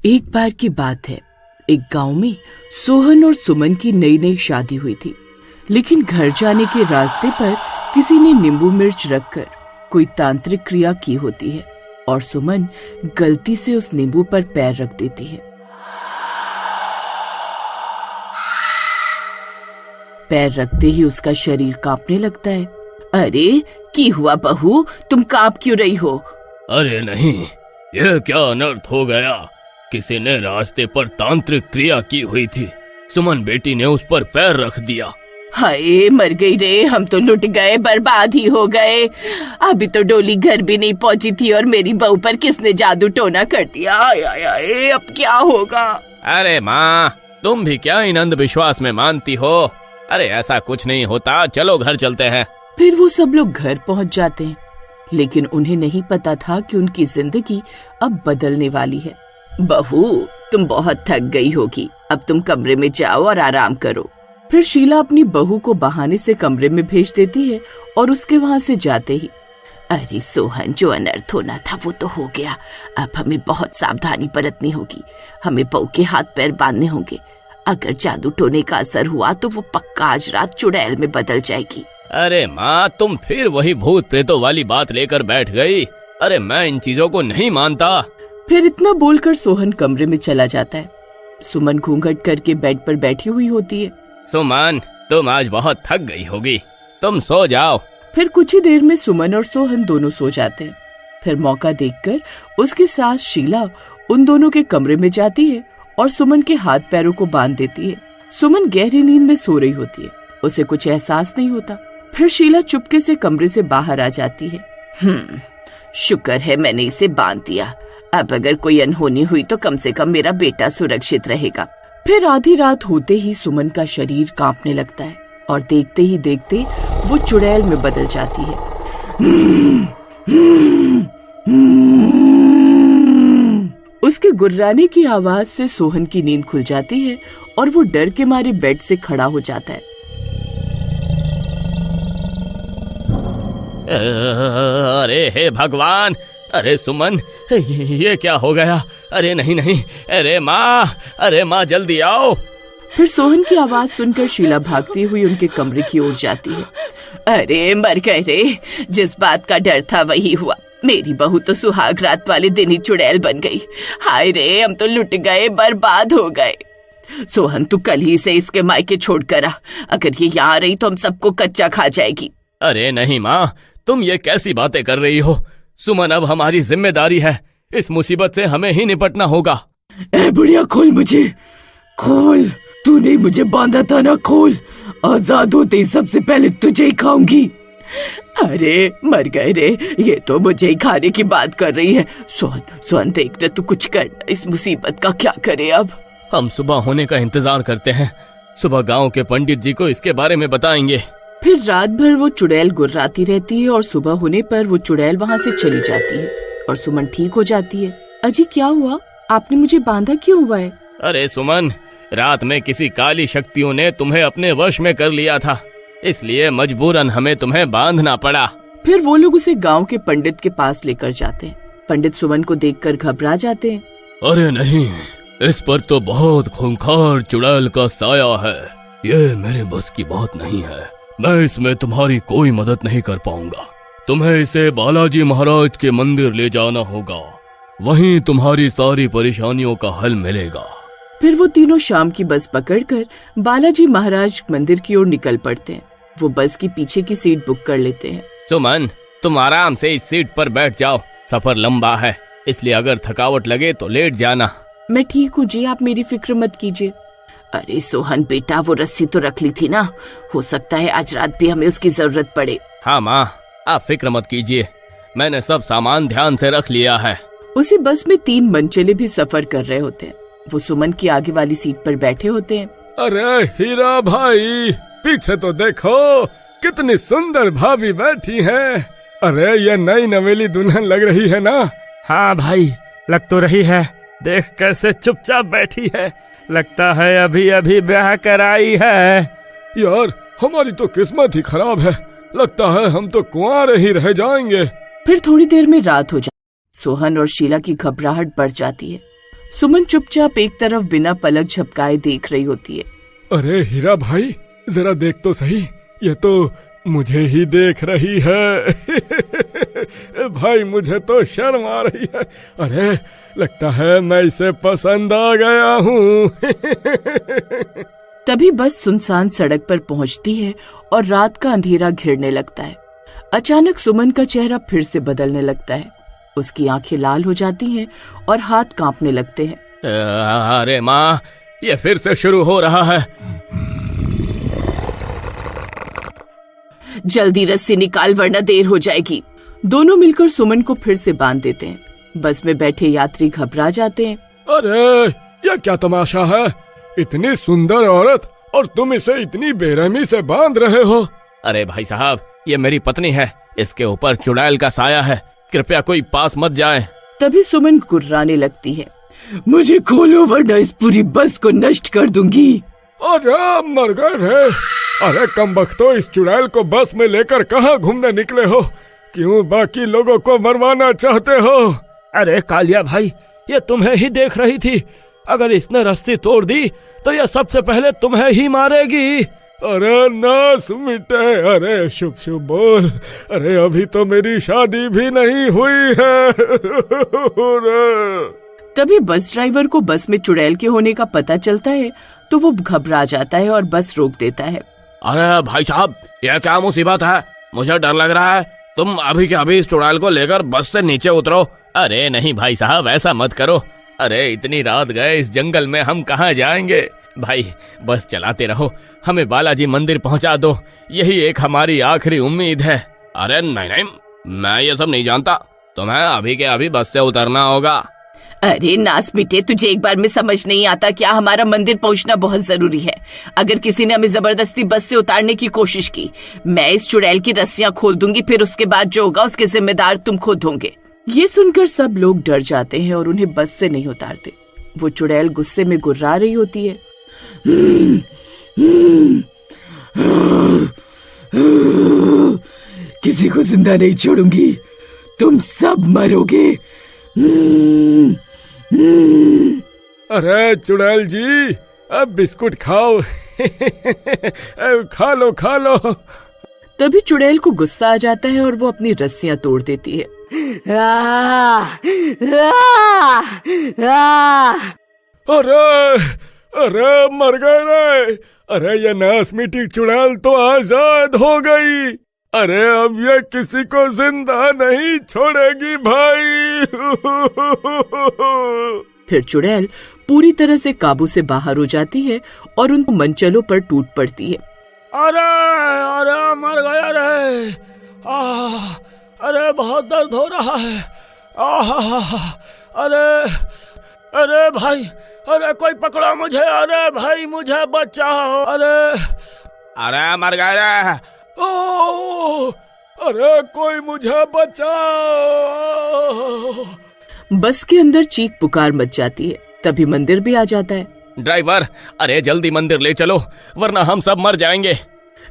एक बार की बात है, एक गांव में सोहन और सुमन की नई नई शादी हुई थी। लेकिन घर जाने के रास्ते पर किसी ने नींबू मिर्च रखकर कोई तांत्रिक क्रिया की होती है और सुमन गलती से उस नींबू पर पैर रख देती है। पैर रखते ही उसका शरीर कांपने लगता है। अरे की हुआ बहू, तुम कांप क्यों रही हो? अरे नहीं, यह क्या अनर्थ हो गया। किसी ने रास्ते पर तांत्रिक क्रिया की हुई थी। सुमन बेटी ने उस पर पैर रख दिया। हाय मर गई रे, हम तो लुट गए, बर्बाद ही हो गए। अभी तो डोली घर भी नहीं पहुंची थी और मेरी बहू पर किसने जादू टोना कर दिया। आय, अब क्या होगा? अरे माँ, तुम भी क्या इन अंधविश्वास में मानती हो? अरे ऐसा कुछ नहीं होता, चलो घर चलते हैं। फिर वो सब लोग घर पहुंच जाते हैं, लेकिन उन्हें नहीं पता था कि उनकी जिंदगी अब बदलने वाली है। बहू, तुम बहुत थक गई होगी, अब तुम कमरे में जाओ और आराम करो। फिर शीला अपनी बहू को बहाने से कमरे में भेज देती है और उसके वहां से जाते ही, अरे सोहन, जो अनर्थ होना था वो तो हो गया। अब हमें बहुत सावधानी बरतनी होगी। हमें बहू के हाथ पैर बांधने होंगे। अगर जादू टोने का असर हुआ तो वो पक्का आज रात चुड़ैल में बदल जाएगी। अरे माँ, तुम फिर वही भूत प्रेतों वाली बात लेकर बैठ गई। अरे मैं इन चीजों को नहीं मानता। फिर इतना बोलकर सोहन कमरे में चला जाता है। सुमन घूंघट करके बेड पर बैठी हुई होती है। सुमन, तुम आज बहुत थक गई होगी, तुम सो जाओ। फिर कुछ ही देर में सुमन और सोहन दोनों सो जाते हैं। फिर मौका देखकर उसकी सास शीला उन दोनों के कमरे में जाती है और सुमन के हाथ पैरों को बांध देती है। सुमन गहरी नींद में सो रही होती है, उसे कुछ एहसास नहीं होता। फिर शीला चुपके से कमरे से बाहर आ जाती है। शुक्र है मैंने इसे बांध दिया। अब अगर कोई अनहोनी हुई तो कम से कम मेरा बेटा सुरक्षित रहेगा। फिर आधी रात होते ही सुमन का शरीर कांपने लगता है और देखते ही देखते वो चुड़ैल में बदल जाती है। उसके गुर्राने की आवाज से सोहन की नींद खुल जाती है और वो डर के मारे बेड से खड़ा हो जाता है। अरे हे भगवान, अरे सुमन, ये क्या हो गया? अरे नहीं नहीं, अरे माँ जल्दी आओ। फिर सोहन की आवाज सुनकर शीला भागती हुई उनके कमरे की ओर जाती है। अरे मर गए रे, जिस बात का डर था वही हुआ। मेरी बहू तो सुहाग रात वाले दिन ही चुड़ैल बन गई। हाय रे, हम तो लुट गए, बर्बाद हो गए। सोहन, तू कल ही से इसके मायके छोड़ कर आ। अगर ये यहाँ रही तो हम सबको कच्चा खा जाएगी। अरे नहीं माँ, तुम ये कैसी बातें कर रही हो? सुमन अब हमारी जिम्मेदारी है। इस मुसीबत से हमें ही निपटना होगा। ए बुढ़िया, खोल मुझे, खोल। तूने मुझे बांधा था ना, खोल। आजाद होते ही सबसे पहले तुझे ही खाऊंगी। अरे मर गए रे, ये तो मुझे ही खाने की बात कर रही है। सोहन देख रहे, तू कुछ कर, इस मुसीबत का क्या करे अब? हम सुबह होने का इंतजार करते हैं। सुबह गांव के पंडित जी को इसके बारे में बताएंगे। फिर रात भर वो चुड़ैल गुर्राती रहती है और सुबह होने पर वो चुड़ैल वहाँ से चली जाती है और सुमन ठीक हो जाती है। अजी क्या हुआ? आपने मुझे बांधा क्यों हुआ है? अरे सुमन, रात में किसी काली शक्तियों ने तुम्हें अपने वश में कर लिया था, इसलिए मजबूरन हमें तुम्हें बांधना पड़ा। फिर वो लोग उसे गांव के पंडित के पास लेकर जाते हैं। पंडित सुमन को देखकर घबरा जाते हैं। अरे नहीं, इस पर तो बहुत खूंखार चुड़ैल का साया है। ये मेरे बस की बात नहीं है। मैं इसमें तुम्हारी कोई मदद नहीं कर पाऊंगा। तुम्हें इसे बालाजी महाराज के मंदिर ले जाना होगा, वहीं तुम्हारी सारी परेशानियों का हल मिलेगा। फिर वो तीनों शाम की बस पकड़कर बालाजी महाराज मंदिर की ओर निकल पड़ते हैं। वो बस की पीछे की सीट बुक कर लेते हैं। सुमन, तुम आराम से इस सीट पर बैठ जाओ। सफर लंबा है, इसलिए अगर थकावट लगे तो लेट जाना। मैं ठीक हूँ जी, आप मेरी फिक्र मत कीजिए। अरे सोहन बेटा, वो रस्सी तो रख ली थी ना, हो सकता है आज रात भी हमें उसकी जरूरत पड़े। हाँ माँ, आप फिक्र मत कीजिए, मैंने सब सामान ध्यान से रख लिया है। उसी बस में 3 मनचले भी सफर कर रहे होते हैं। वो सुमन की आगे वाली सीट पर बैठे होते हैं। अरे हीरा भाई, पीछे तो देखो, कितनी सुंदर भाभी बैठी है। अरे ये नई नवेली दुल्हन लग रही है ना? हाँ भाई, लग तो रही है। देख कैसे चुपचाप बैठी है, लगता है अभी अभी ब्याह कराई है। यार, हमारी तो किस्मत ही खराब है। लगता है हम तो कुंवारे ही रह जाएंगे। फिर थोड़ी देर में रात हो जाती। सोहन और शीला की घबराहट बढ़ जाती है। सुमन चुपचाप एक तरफ बिना पलक झपकाए देख रही होती है। अरे हीरा भाई, जरा देख तो सही, ये तो मुझे ही देख रही है। भाई मुझे तो शर्म आ रही है। अरे लगता है मैं इसे पसंद आ गया हूँ। तभी बस सुनसान सड़क पर पहुंचती है और रात का अंधेरा घिरने लगता है। अचानक सुमन का चेहरा फिर से बदलने लगता है। उसकी आंखें लाल हो जाती हैं और हाथ कांपने लगते हैं। अरे माँ, ये फिर से शुरू हो रहा है। जल्दी रस्सी निकाल वरना देर हो जाएगी। दोनों मिलकर सुमन को फिर से बांध देते हैं। बस में बैठे यात्री घबरा जाते हैं। अरे यह क्या तमाशा है? इतनी सुंदर औरत और तुम इसे इतनी बेरहमी से बांध रहे हो। अरे भाई साहब, ये मेरी पत्नी है, इसके ऊपर चुड़ैल का साया है, कृपया कोई पास मत जाए। तभी सुमन गुर्राने लगती है। मुझे खोलो वरना इस पूरी बस को नष्ट कर दूंगी। अरे मर गए रे। अरे कमबख्तो, इस चुड़ैल को बस में लेकर कहाँ घूमने निकले हो? क्यों बाकी लोगों को मरवाना चाहते हो? अरे कालिया भाई, ये तुम्हें ही देख रही थी। अगर इसने रस्सी तोड़ दी तो ये सबसे पहले तुम्हें ही मारेगी। अरे नास मिटे, अरे शुभ शुभ बोल। अरे अभी तो मेरी शादी भी नहीं हुई है। तभी बस ड्राइवर को बस में चुड़ैल के होने का पता चलता है तो वो घबरा जाता है और बस रोक देता है। अरे भाई साहब, यह क्या मुसीबत है? मुझे डर लग रहा है। तुम अभी के अभी इस चुड़ैल को लेकर बस से नीचे उतरो। अरे नहीं भाई साहब, ऐसा मत करो। अरे इतनी रात गए इस जंगल में, हम कहाँ जाएंगे? भाई बस चलाते रहो, हमें बालाजी मंदिर पहुँचा दो, यही एक हमारी आखिरी उम्मीद है। अरे नहीं नहीं, मैं ये सब नहीं जानता, तुम्हें अभी के अभी बस से उतरना होगा। अरे नास बेटे, तुझे एक बार में समझ नहीं आता क्या? हमारा मंदिर पहुंचना बहुत जरूरी है। अगर किसी ने हमें जबरदस्ती बस से उतारने की कोशिश की, मैं इस चुड़ैल की रस्सियां खोल दूंगी, फिर उसके बाद जो होगा उसके जिम्मेदार तुम खुद होंगे। ये सुनकर सब लोग डर जाते हैं और उन्हें बस से नहीं उतारते। वो चुड़ैल गुस्से में गुर्रा रही होती है। किसी को जिंदा नहीं छोड़ूंगी, तुम सब मरोगे। अरे चुड़ैल जी, अब बिस्कुट खाओ। खा लो खा लो। तभी चुड़ैल को गुस्सा आ जाता है और वो अपनी रस्सियां तोड़ देती है। अरे अरे मर गए रे। अरे ये नास मिट्टी चुड़ैल तो आजाद हो गई। अरे अब ये किसी को जिंदा नहीं छोड़ेगी भाई। फिर चुड़ैल पूरी तरह से काबू से बाहर हो जाती है और उन मंचलों पर टूट पड़ती है। अरे अरे मर गया रे। अरे बहुत दर्द हो रहा है। अरे अरे भाई, अरे कोई पकड़ो मुझे। अरे भाई मुझे बचाओ। अरे मर गए रे। ओ, अरे कोई मुझे बचाओ। बस के अंदर चीख पुकार मच जाती है। तभी मंदिर भी आ जाता है। ड्राइवर, अरे जल्दी मंदिर ले चलो वरना हम सब मर जाएंगे।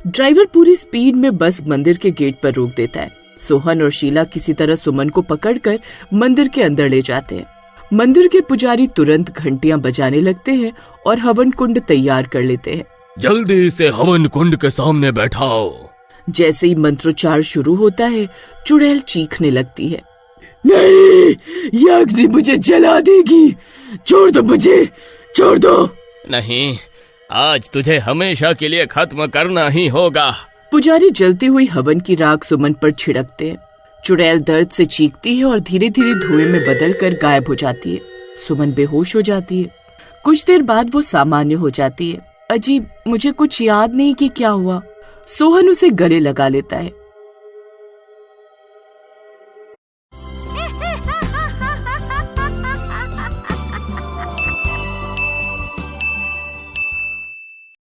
ड्राइवर पूरी स्पीड में बस मंदिर के गेट पर रोक देता है। सोहन और शीला किसी तरह सुमन को पकड़कर मंदिर के अंदर ले जाते हैं। मंदिर के पुजारी तुरंत घंटियां बजाने लगते हैं और हवन कुंड तैयार कर लेते हैं। जल्दी से हवन कुंड के सामने बैठाओ। जैसे ही मंत्रोच्चार शुरू होता है, चुड़ैल चीखने लगती है। नहीं, यह अग्नि मुझे जला देगी। छोड़ दो मुझे, छोड़ दो। नहीं, आज तुझे हमेशा के लिए खत्म करना ही होगा। पुजारी जलती हुई हवन की राख सुमन पर छिड़कते हैं। चुड़ैल दर्द से चीखती है और धीरे धीरे धुएं में बदलकर गायब हो जाती है। सुमन बेहोश हो जाती है। कुछ देर बाद वो सामान्य हो जाती है। अजीब, मुझे कुछ याद नहीं कि क्या हुआ। सोहन उसे गले लगा लेता है।